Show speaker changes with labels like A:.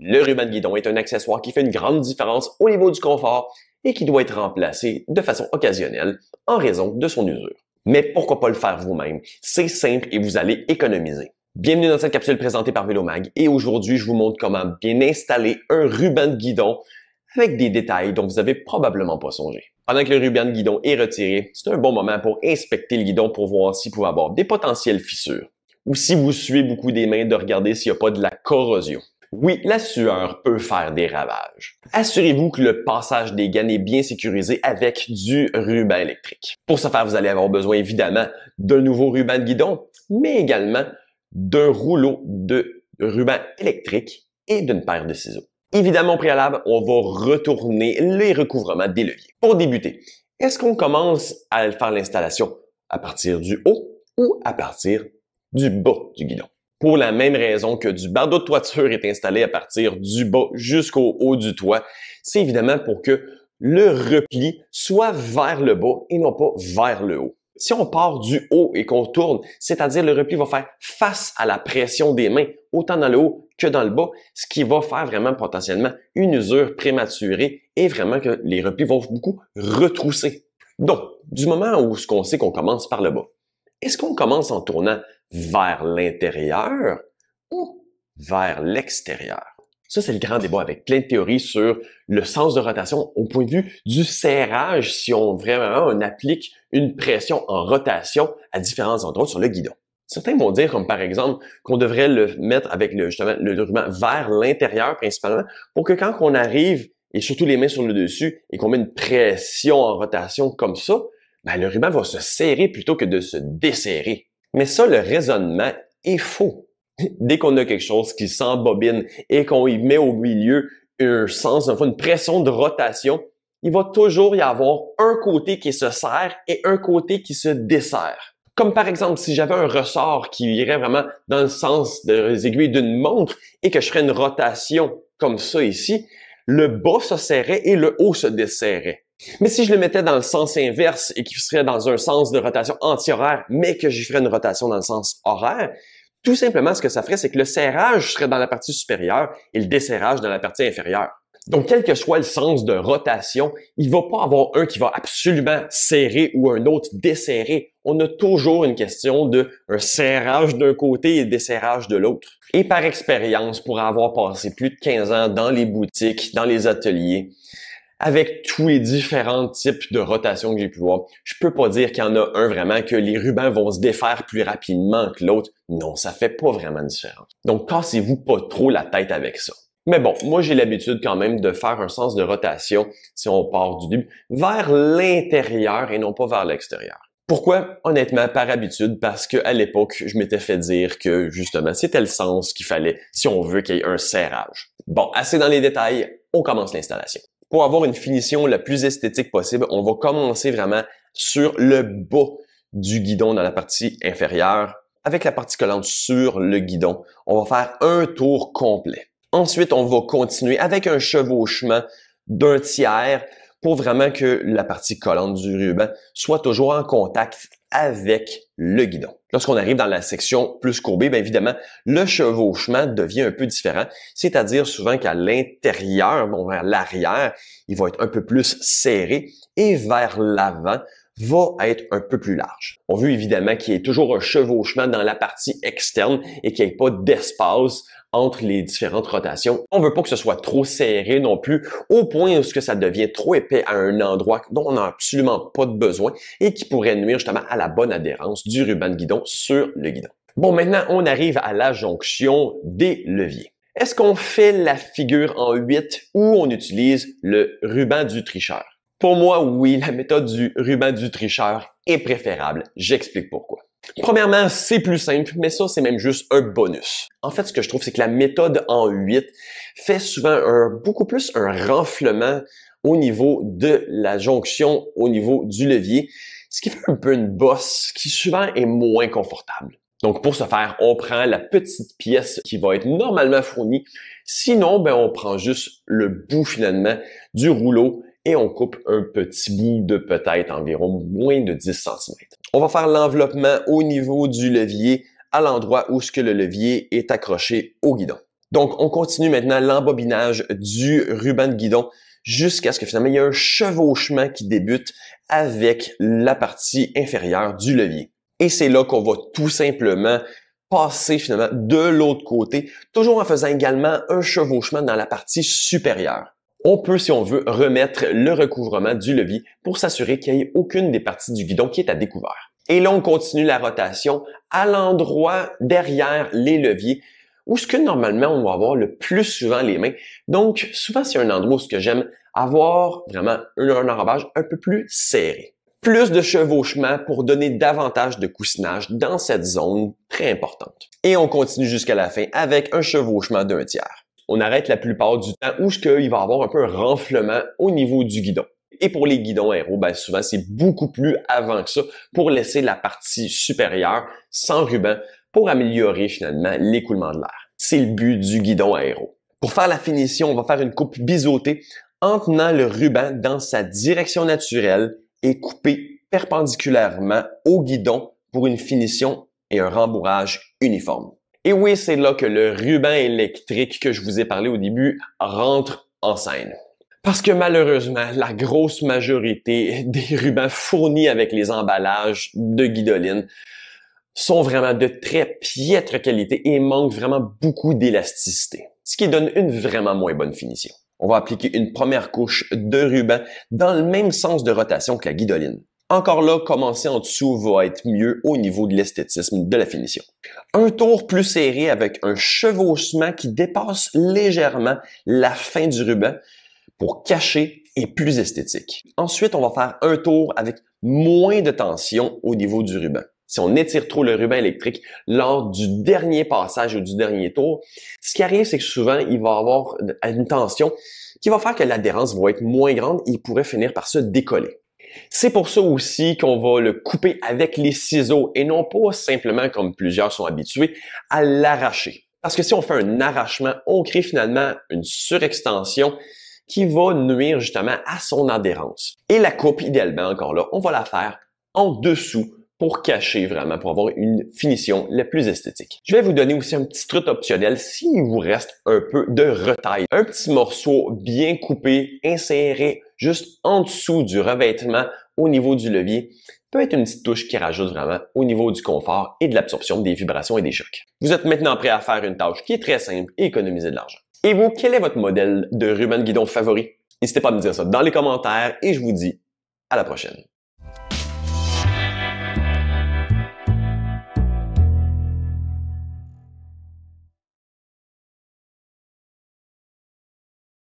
A: Le ruban de guidon est un accessoire qui fait une grande différence au niveau du confort et qui doit être remplacé de façon occasionnelle en raison de son usure. Mais pourquoi pas le faire vous-même? C'est simple et vous allez économiser. Bienvenue dans cette capsule présentée par Vélomag et aujourd'hui, je vous montre comment bien installer un ruban de guidon avec des détails dont vous n'avez probablement pas songé. Pendant que le ruban de guidon est retiré, c'est un bon moment pour inspecter le guidon pour voir s'il peut avoir des potentielles fissures. Ou si vous suez beaucoup des mains, de regarder s'il n'y a pas de la corrosion. Oui, la sueur peut faire des ravages. Assurez-vous que le passage des gaines est bien sécurisé avec du ruban électrique. Pour ce faire, vous allez avoir besoin évidemment d'un nouveau ruban de guidon, mais également d'un rouleau de ruban électrique et d'une paire de ciseaux. Évidemment, au préalable, on va retourner les recouvrements des leviers. Pour débuter, est-ce qu'on commence à faire l'installation à partir du haut ou à partir du bas du guidon? Pour la même raison que du bardeau de toiture est installé à partir du bas jusqu'au haut du toit, c'est évidemment pour que le repli soit vers le bas et non pas vers le haut. Si on part du haut et qu'on tourne, c'est-à-dire le repli va faire face à la pression des mains, autant dans le haut que dans le bas, ce qui va faire vraiment potentiellement une usure prématurée et vraiment que les replis vont beaucoup retrousser. Donc, du moment où on sait qu'on commence par le bas, est-ce qu'on commence en tournant vers l'intérieur ou vers l'extérieur? Ça, c'est le grand débat avec plein de théories sur le sens de rotation au point de vue du serrage si on applique une pression en rotation à différents endroits sur le guidon. Certains vont dire, comme par exemple, qu'on devrait le mettre avec le ruban vers l'intérieur principalement pour que quand on arrive, et surtout les mains sur le dessus, et qu'on met une pression en rotation comme ça, ben, le ruban va se serrer plutôt que de se desserrer. Mais ça, le raisonnement est faux. Dès qu'on a quelque chose qui s'embobine et qu'on y met au milieu une pression de rotation, il va toujours y avoir un côté qui se serre et un côté qui se desserre. Comme par exemple, si j'avais un ressort qui irait vraiment dans le sens des aiguilles d'une montre et que je ferais une rotation comme ça ici, le bas se serrait et le haut se desserrait. Mais si je le mettais dans le sens inverse et qu'il serait dans un sens de rotation anti-horaire, mais que j'y ferais une rotation dans le sens horaire, tout simplement, ce que ça ferait, c'est que le serrage serait dans la partie supérieure et le desserrage dans la partie inférieure. Donc, quel que soit le sens de rotation, il ne va pas avoir un qui va absolument serrer ou un autre desserrer. On a toujours une question de un serrage d'un côté et desserrage de l'autre. Et par expérience, pour avoir passé plus de 15 ans dans les boutiques, dans les ateliers, avec tous les différents types de rotations que j'ai pu voir, je peux pas dire qu'il y en a un vraiment que les rubans vont se défaire plus rapidement que l'autre. Non, ça fait pas vraiment de différence. Donc, cassez-vous pas trop la tête avec ça. Mais bon, moi, j'ai l'habitude quand même de faire un sens de rotation, si on part du début, vers l'intérieur et non pas vers l'extérieur. Pourquoi? Honnêtement, par habitude, parce qu'à l'époque, je m'étais fait dire que, justement, c'était le sens qu'il fallait si on veut qu'il y ait un serrage. Bon, assez dans les détails, on commence l'installation. Pour avoir une finition la plus esthétique possible, on va commencer vraiment sur le bas du guidon dans la partie inférieure, avec la partie collante sur le guidon. On va faire un tour complet. Ensuite, on va continuer avec un chevauchement d'un tiers pour vraiment que la partie collante du ruban soit toujours en contact avec le guidon. Lorsqu'on arrive dans la section plus courbée, bien évidemment, le chevauchement devient un peu différent, c'est-à-dire souvent qu'à l'intérieur, vers l'arrière, il va être un peu plus serré et vers l'avant va être un peu plus large. On veut évidemment qu'il y ait toujours un chevauchement dans la partie externe et qu'il n'y ait pas d'espace entre les différentes rotations. On veut pas que ce soit trop serré non plus, au point où ça devient trop épais à un endroit dont on n'a absolument pas de besoin et qui pourrait nuire justement à la bonne adhérence du ruban de guidon sur le guidon. Bon, maintenant, on arrive à la jonction des leviers. Est-ce qu'on fait la figure en 8 ou on utilise le ruban du tricheur? Pour moi, oui, la méthode du ruban du tricheur est préférable. J'explique pourquoi. Premièrement, c'est plus simple, mais ça, c'est même juste un bonus. En fait, ce que je trouve, c'est que la méthode en 8 fait souvent beaucoup plus un renflement au niveau de la jonction, au niveau du levier, ce qui fait un peu une bosse qui souvent est moins confortable. Donc, pour ce faire, on prend la petite pièce qui va être normalement fournie. Sinon, ben, on prend juste le bout finalement du rouleau et on coupe un petit bout de peut-être environ moins de 10 cm. On va faire l'enveloppement au niveau du levier à l'endroit où le levier est accroché au guidon. Donc, on continue maintenant l'embobinage du ruban de guidon jusqu'à ce que finalement il y ait un chevauchement qui débute avec la partie inférieure du levier. Et c'est là qu'on va tout simplement passer finalement de l'autre côté, toujours en faisant également un chevauchement dans la partie supérieure. On peut, si on veut, remettre le recouvrement du levier pour s'assurer qu'il n'y ait aucune des parties du guidon qui est à découvert. Et là, on continue la rotation à l'endroit derrière les leviers où ce que normalement on va avoir le plus souvent les mains. Donc, souvent, c'est un endroit où ce que j'aime avoir vraiment un enrobage un peu plus serré. Plus de chevauchement pour donner davantage de coussinage dans cette zone très importante. Et on continue jusqu'à la fin avec un chevauchement d'un tiers. On arrête la plupart du temps où il va y avoir un peu un renflement au niveau du guidon. Et pour les guidons aéro, ben souvent c'est beaucoup plus avant que ça pour laisser la partie supérieure sans ruban pour améliorer finalement l'écoulement de l'air. C'est le but du guidon aéro. Pour faire la finition, on va faire une coupe biseautée en tenant le ruban dans sa direction naturelle et couper perpendiculairement au guidon pour une finition et un rembourrage uniforme. Et oui, c'est là que le ruban électrique que je vous ai parlé au début rentre en scène. Parce que malheureusement, la grosse majorité des rubans fournis avec les emballages de Guidoline sont vraiment de très piètre qualité et manquent vraiment beaucoup d'élasticité, ce qui donne une vraiment moins bonne finition. On va appliquer une première couche de ruban dans le même sens de rotation que la Guidoline. Encore là, commencer en dessous va être mieux au niveau de l'esthétisme de la finition. Un tour plus serré avec un chevauchement qui dépasse légèrement la fin du ruban pour cacher et plus esthétique. Ensuite, on va faire un tour avec moins de tension au niveau du ruban. Si on étire trop le ruban électrique lors du dernier passage ou du dernier tour, ce qui arrive, c'est que souvent, il va y avoir une tension qui va faire que l'adhérence va être moins grande et il pourrait finir par se décoller. C'est pour ça aussi qu'on va le couper avec les ciseaux et non pas simplement, comme plusieurs sont habitués, à l'arracher. Parce que si on fait un arrachement, on crée finalement une surextension qui va nuire justement à son adhérence. Et la coupe, idéalement, encore là, on va la faire en dessous pour cacher vraiment, pour avoir une finition la plus esthétique. Je vais vous donner aussi un petit truc optionnel s'il vous reste un peu de retaille. Un petit morceau bien coupé, inséré juste en dessous du revêtement au niveau du levier peut être une petite touche qui rajoute vraiment au niveau du confort et de l'absorption des vibrations et des chocs. Vous êtes maintenant prêt à faire une tâche qui est très simple et économiser de l'argent. Et vous, quel est votre modèle de ruban de guidon favori? N'hésitez pas à me dire ça dans les commentaires et je vous dis à la prochaine.